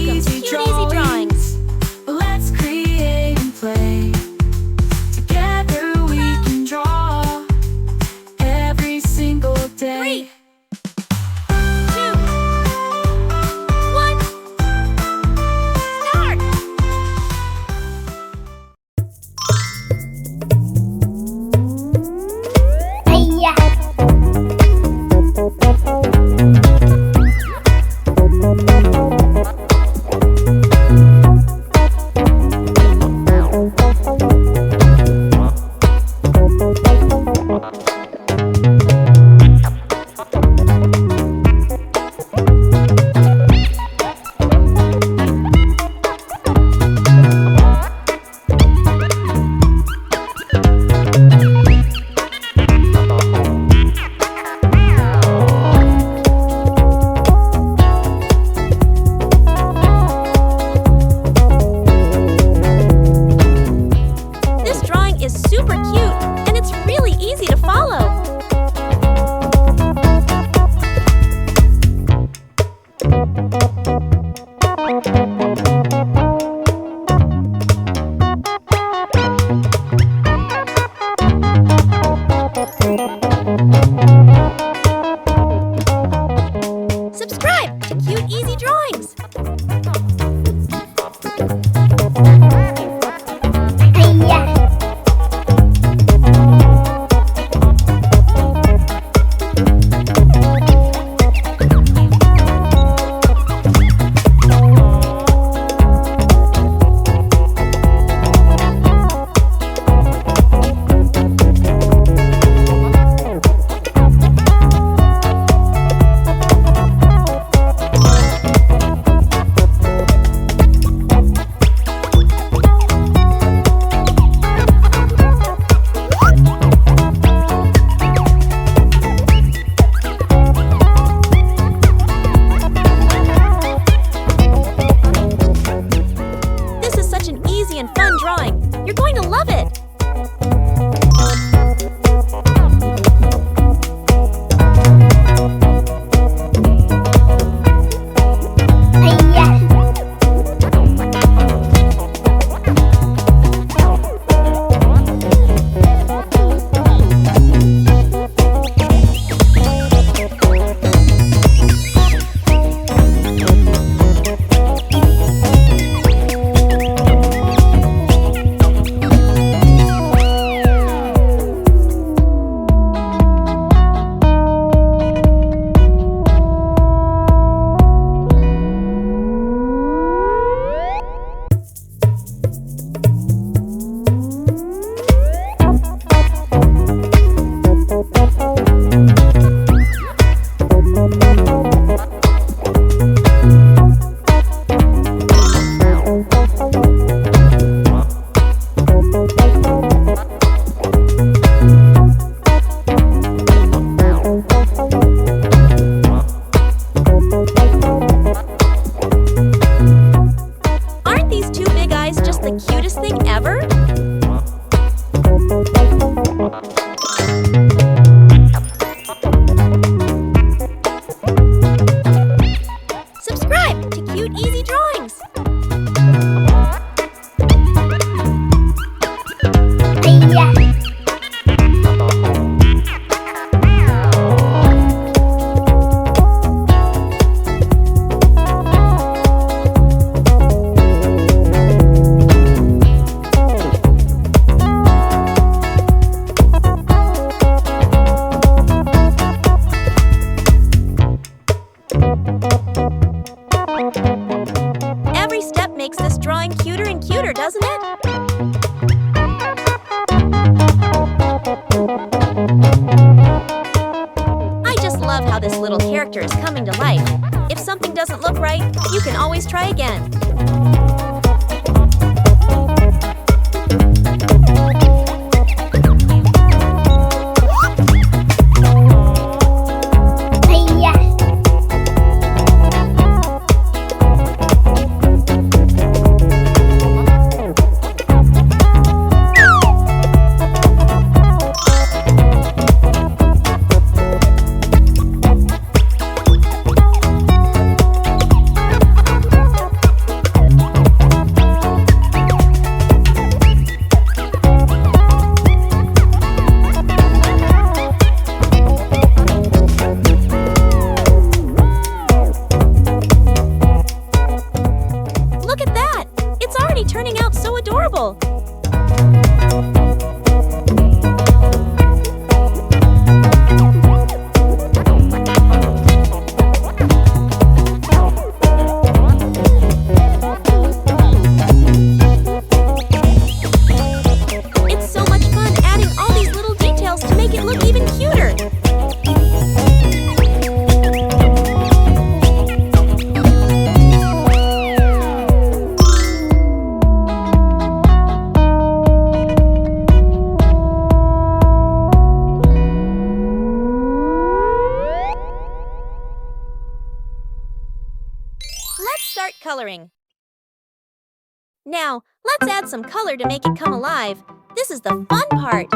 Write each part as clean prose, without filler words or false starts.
Welcome to Cute Easy Drawings. Let's create and play. Together we can draw every single day. 3, 2, 1, start! Subscribe to Cute Easy Drawings. And fun drawing. You're going to love it. Subscribe to Cute Easy Drawings. Every step makes this drawing cuter and cuter, doesn't it? I just love how this little character is coming to life. If something doesn't look right, you can always try again. coloring. Now, let's add some color to make it come alive. This is the fun part.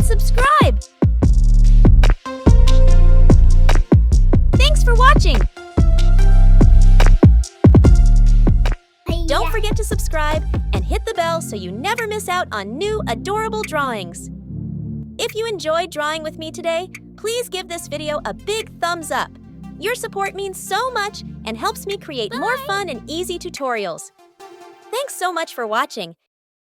Subscribe! Thanks for watching! Don't forget to subscribe and hit the bell so you never miss out on new adorable drawings. If you enjoyed drawing with me today, please give this video a big thumbs up. Your support means so much and helps me create more fun and easy tutorials. Thanks so much for watching,